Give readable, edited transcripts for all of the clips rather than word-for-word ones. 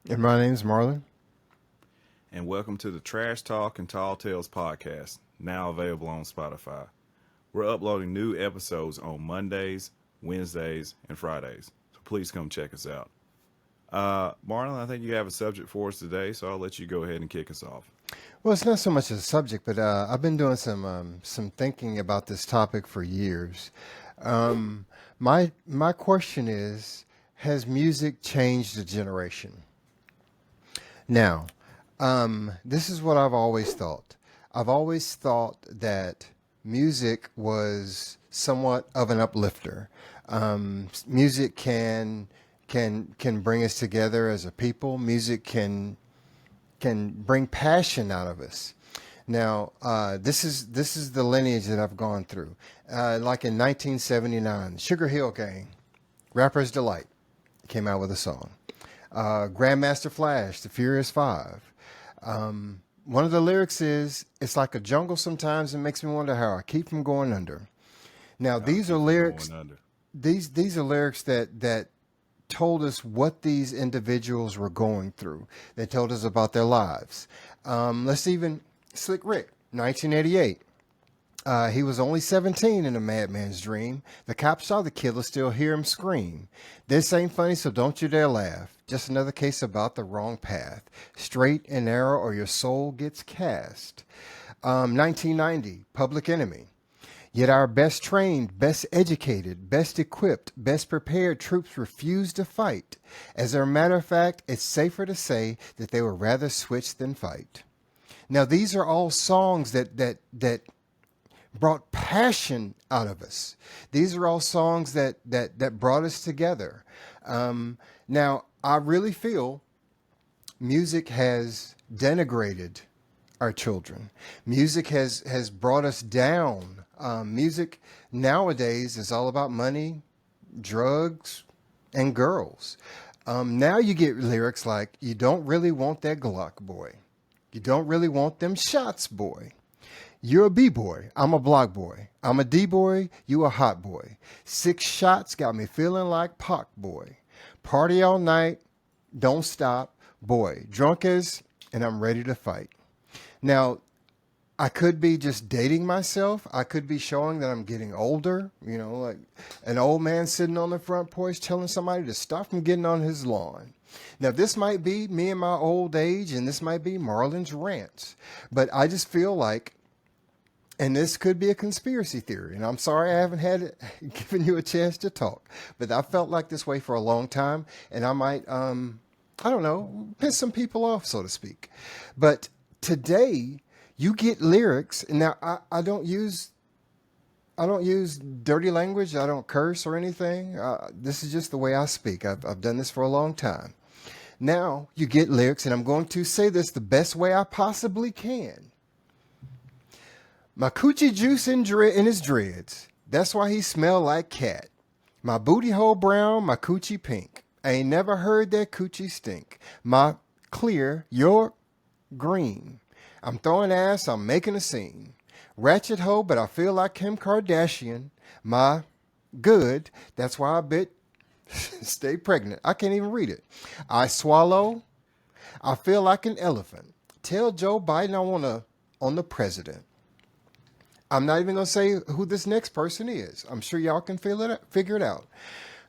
And my name's Marlon. And welcome to the Trash Talk and Tall Tales podcast, now available on Spotify. We're uploading new episodes on Mondays, Wednesdays, and Fridays, so please come check us out. Marlon, I think you have a subject for us today, so I'll let you go ahead and kick us off. Well, it's not so much a subject, but I've been doing some thinking about this topic for years. My question is, has music changed a generation? Now, this is what I've always thought. I've always thought that music was somewhat of an uplifter. Music can bring us together as a people. Music can bring passion out of us. Now, this is the lineage that I've gone through. Like in 1979, Sugar Hill Gang, Rapper's Delight, came out with a song. Grandmaster Flash, The Furious Five. One of the lyrics is, "It's like a jungle sometimes. It makes me wonder how I keep from going under." Now, I'll these are keep from lyrics. going under. These are lyrics that told us what these individuals were going through. They told us about their lives. Let's even Slick Rick, 1988. He was only 17 in a madman's dream. The cops saw the killer, still hear him scream. This ain't funny, so don't you dare laugh. Just another case about the wrong path. Straight and narrow, or your soul gets cast. 1990, Public Enemy. Yet our best trained, best educated, best equipped, best prepared troops refuse to fight. As a matter of fact, it's safer to say that they would rather switch than fight. Now these are all songs that brought passion out of us. These are all songs that brought us together. Now I really feel music has denigrated our children. Music has brought us down. Music nowadays is all about money, drugs, and girls. Now you get lyrics like, "You don't really want that Glock, boy. You don't really want them shots, boy. You're a B-boy. I'm a block boy. I'm a D-boy. You a hot boy. 6 shots got me feeling like Pac, boy. Party all night. Don't stop, boy. Drunk as, and I'm ready to fight." Now, I could be just dating myself. I could be showing that I'm getting older, like an old man sitting on the front porch telling somebody to stop from getting on his lawn. Now, this might be me in my old age, and this might be Marlon's rants, but I just feel like, and this could be a conspiracy theory, and I'm sorry I haven't given you a chance to talk, but I felt like this way for a long time, and I might, I don't know, piss some people off, so to speak. But today, you get lyrics, and now I don't use dirty language. I don't curse or anything. This is just the way I speak. I've done this for a long time. Now you get lyrics, and I'm going to say this the best way I possibly can. My coochie juice in his dreads. That's why he smell like cat. My booty hole brown, my coochie pink. I ain't never heard that coochie stink. My clear, your green. I'm throwing ass, I'm making a scene. Ratchet hoe, but I feel like Kim Kardashian. My good, that's why I bet stay pregnant. I can't even read it. I swallow, I feel like an elephant. Tell Joe Biden I want to on the president. I'm not even gonna say who this next person is. I'm sure y'all can figure it out.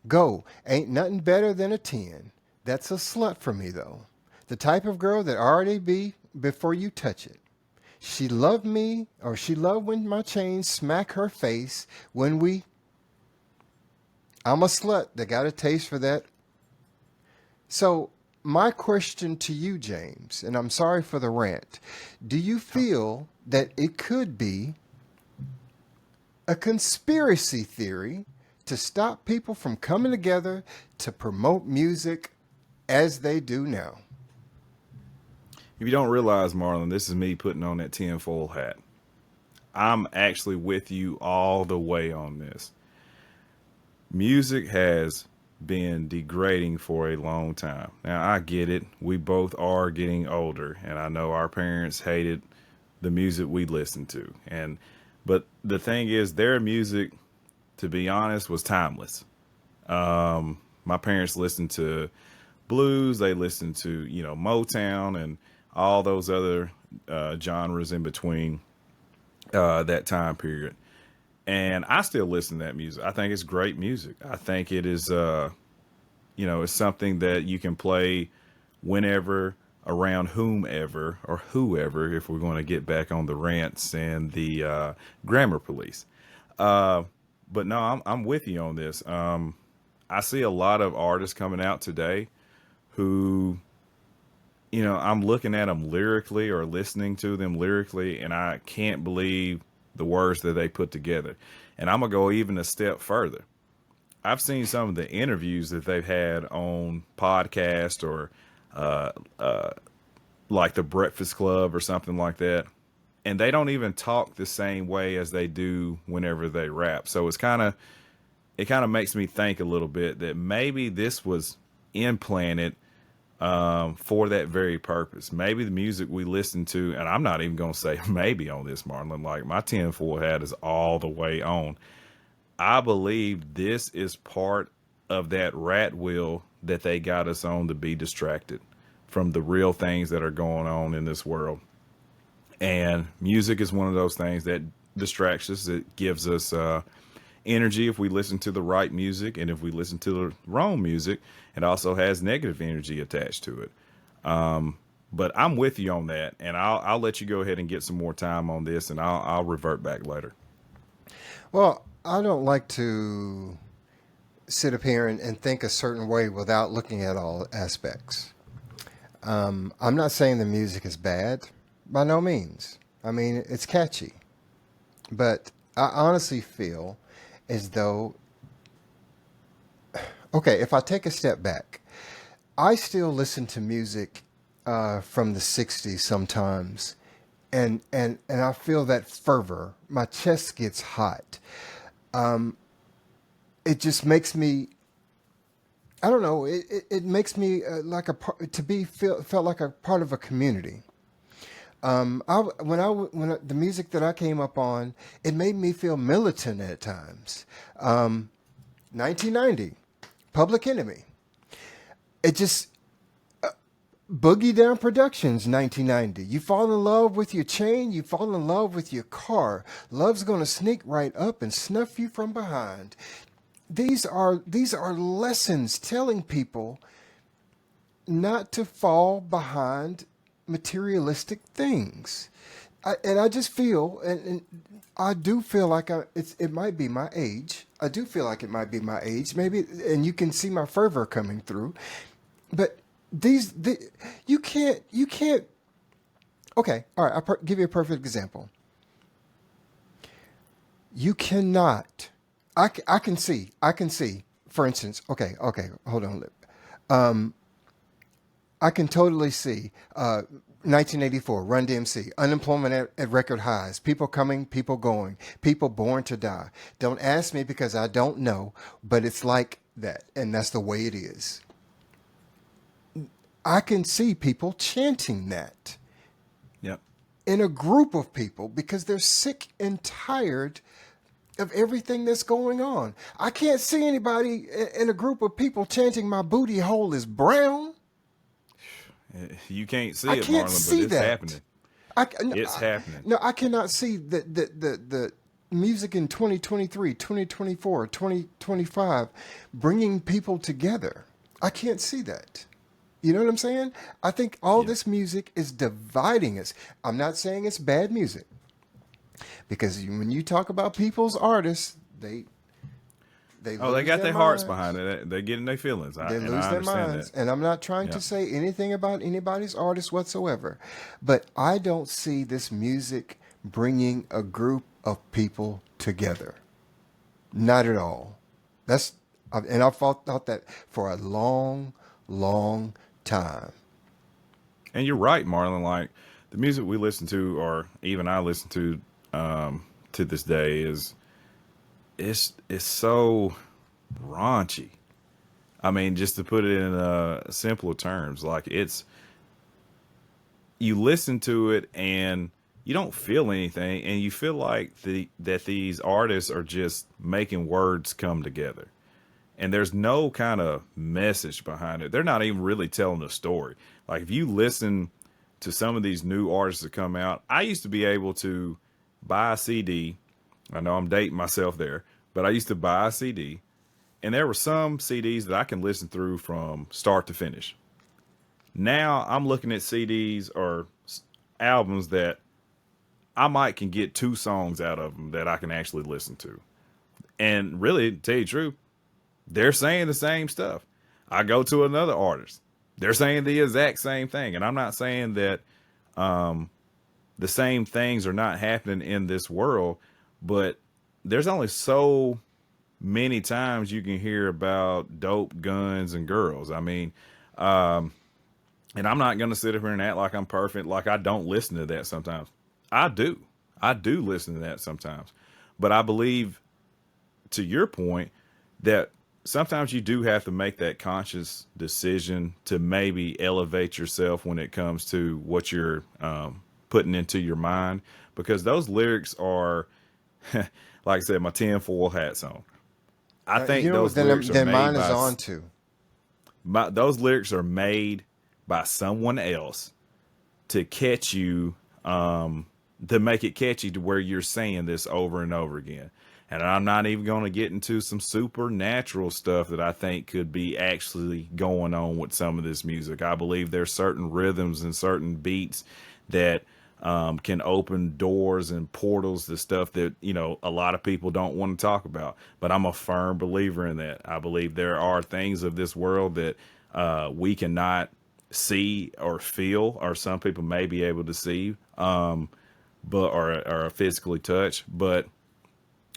Go. Ain't nothing better than a 10. That's a slut for me though. The type of girl that already be before you touch it. She loved me, or she loved when my chains smack her face when we. I'm a slut that got a taste for that. So, my question to you, James, and I'm sorry for the rant, do you feel that it could be a conspiracy theory to stop people from coming together to promote music as they do now? If you don't realize, Marlon, this is me putting on that tinfoil hat. I'm actually with you all the way on this. Music has been degrading for a long time. Now, I get it. We both are getting older, and I know our parents hated the music we listened to. But the thing is, their music, to be honest, was timeless. My parents listened to blues. They listened to, Motown and all those other genres in between that time period. And I still listen to that music. I think it's great music. I think it is, it's something that you can play whenever, around whomever or whoever, if we're going to get back on the rants and the grammar police. But no, I'm with you on this. I see a lot of artists coming out today who, I'm looking at them lyrically or listening to them lyrically, and I can't believe the words that they put together. And I'm going to go even a step further. I've seen some of the interviews that they've had on podcast or like the Breakfast Club or something like that. And they don't even talk the same way as they do whenever they rap. So it kind of makes me think a little bit that maybe this was implanted for that very purpose. Maybe the music we listen to, and I'm not even going to say maybe on this, Marlon, like my tinfoil hat is all the way on. I believe this is part of that rat wheel that they got us on to be distracted from the real things that are going on in this world. And music is one of those things that distracts us. It gives us energy if we listen to the right music. And if we listen to the wrong music, it also has negative energy attached to it. But I'm with you on that. And I'll let you go ahead and get some more time on this, and I'll revert back later. Well, I don't like to sit up here and think a certain way without looking at all aspects. I'm not saying the music is bad, by no means. I mean, it's catchy. But I honestly feel as though, okay, if I take a step back, I still listen to music from the 60s sometimes. And I feel that fervor. My chest gets hot. It just makes me, I don't know. It makes me like felt like a part of a community. The music that I came up on, it made me feel militant at times. 1990, Public Enemy. It just Boogie Down Productions, 1990. You fall in love with your chain, you fall in love with your car. Love's gonna sneak right up and snuff you from behind. These are lessons telling people not to fall behind materialistic things. I just feel, and I do feel like it might be my age. I do feel like it might be my age, maybe, and you can see my fervor coming through. But you can't. Okay, all right. I'll give you a perfect example. You cannot. I can see. For instance, okay. Hold on. I can totally see 1984, Run DMC, unemployment at record highs, people coming, people going, people born to die. Don't ask me because I don't know, but it's like that, and that's the way it is. I can see people chanting that Yep. in a group of people because they're sick and tired of everything that's going on. I can't see anybody in a group of people chanting my booty hole is brown. You can't see I it, can't Marlon, see but it's that. happening. It's happening. No, I cannot see the music in 2023, 2024, 2025 bringing people together. I can't see that. You know what I'm saying? I think all Yeah. this music is dividing us. I'm not saying it's bad music. Because when you talk about people's artists, they They lose got their their hearts minds. behind it. They're getting their feelings. They And lose I their understand minds. that. And I'm not trying Yeah. to say anything about anybody's artist whatsoever. But I don't see this music bringing a group of people together. Not at all. And I've thought that for a long, long time. And you're right, Marlon. Like the music we listen to, or even I listen to this day, it's so raunchy. I mean, just to put it in simpler terms, like you listen to it and you don't feel anything, and you feel like that these artists are just making words come together. and there's no kind of message behind it. They're not even really telling a story. Like if you listen to some of these new artists that come out, I used to be able to buy a CD. I know I'm dating myself there, but I used to buy a CD, and there were some CDs that I can listen through from start to finish. Now I'm looking at CDs or albums that I might can get 2 songs out of them that I can actually listen to. And really, to tell you the truth, they're saying the same stuff. I go to another artist, they're saying the exact same thing. And I'm not saying that the same things are not happening in this world, but there's only so many times you can hear about dope, guns, and girls. I mean, and I'm not going to sit up here and act like I'm perfect, like I don't listen to that sometimes. I do. I do listen to that sometimes. But I believe, to your point, that sometimes you do have to make that conscious decision to maybe elevate yourself when it comes to what you're putting into your mind, because those lyrics are, like I said, my tinfoil hat's on. I think those lyrics are made mine is by, on too. those lyrics are made by someone else to catch you, to make it catchy to where you're saying this over and over again. And I'm not even going to get into some supernatural stuff that I think could be actually going on with some of this music. I believe there's certain rhythms and certain beats that can open doors and portals to stuff that, you know, a lot of people don't want to talk about. But I'm a firm believer in that. I believe there are things of this world that we cannot see or feel, or some people may be able to see, but or physically touch. But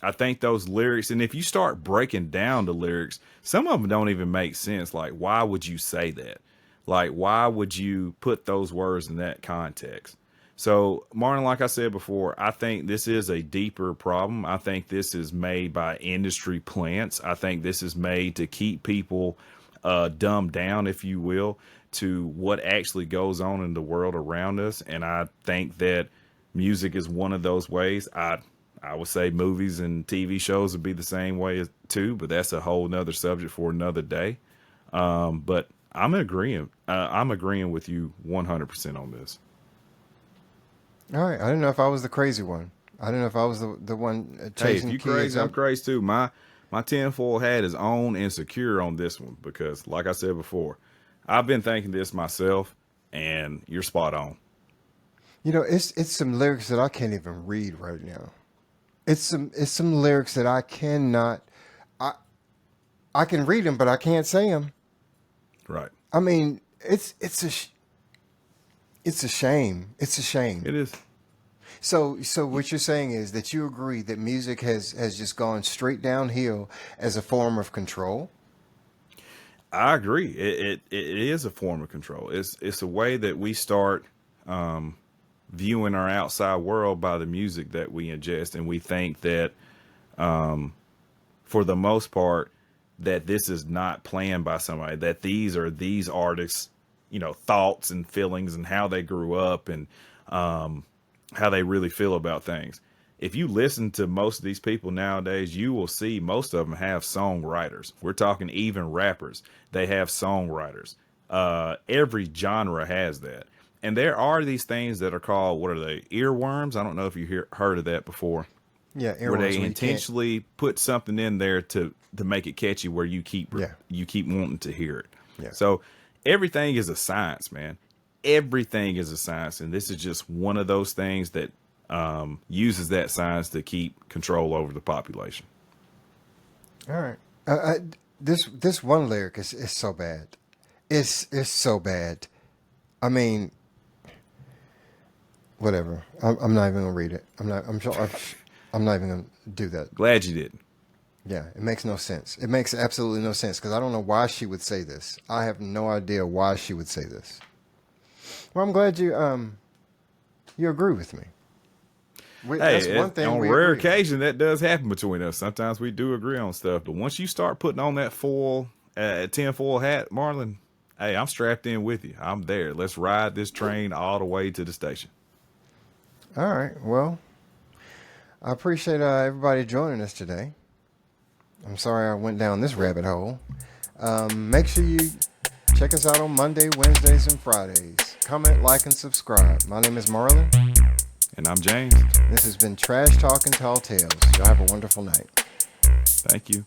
I think those lyrics, and if you start breaking down the lyrics, some of them don't even make sense. Like, why would you say that? Like, why would you put those words in that context? So, Martin, like I said before, I think this is a deeper problem. I think this is made by industry plants. I think this is made to keep people dumbed down, if you will, to what actually goes on in the world around us. And I think that music is one of those ways. I would say movies and TV shows would be the same way too, but that's a whole nother subject for another day. But I'm agreeing. I'm agreeing with you 100% on this. All right. I didn't know if I was the crazy one. I don't know if I was the one Hey, if chasing you kids crazy, I'm up. crazy too. My tinfoil hat is on and secure on this one because, like I said before, I've been thinking this myself, and you're spot on. You know, it's some lyrics that I can't even read right now. It's some lyrics that I cannot. I can read them, but I can't say them. Right. I mean, it's a shame. It's a shame. It is. So what you're saying is that you agree that music has just gone straight downhill as a form of control? I agree. It is a form of control. It's a way that we start viewing our outside world by the music that we ingest, and we think that for the most part that this is not planned by somebody, that these are these artists, you know, thoughts and feelings and how they grew up and how they really feel about things. If you listen to most of these people nowadays, you will see most of them have songwriters. We're talking even rappers. They have songwriters. Every genre has that. And there are these things that are called, what are they? Earworms. I don't know if you heard of that before. Yeah, Where earworms they where you can't. intentionally put something in there to make it catchy, where you keep Yeah. wanting to hear it. Yeah. So everything is a science, man. Everything is a science, and this is just one of those things that uses that science to keep control over the population. All right. This one lyric is so bad. It's so bad. I mean, whatever. I'm not even gonna read it. I'm not even gonna do that. Glad you didn't. Yeah, it makes no sense. It makes absolutely no sense because I don't know why she would say this. I have no idea why she would say this. Well, I'm glad you agree with me. That's one thing on we rare agree on. occasion that does happen between us. Sometimes we do agree on stuff, but once you start putting on that tinfoil hat, Marlon, hey, I'm strapped in with you. I'm there. Let's ride this train all the way to the station. All right. Well, I appreciate everybody joining us today. I'm sorry I went down this rabbit hole. Make sure you check us out on Monday, Wednesdays, and Fridays. Comment, like, and subscribe. My name is Marlon. And I'm James. This has been Trash Talk and Tall Tales. Y'all have a wonderful night. Thank you.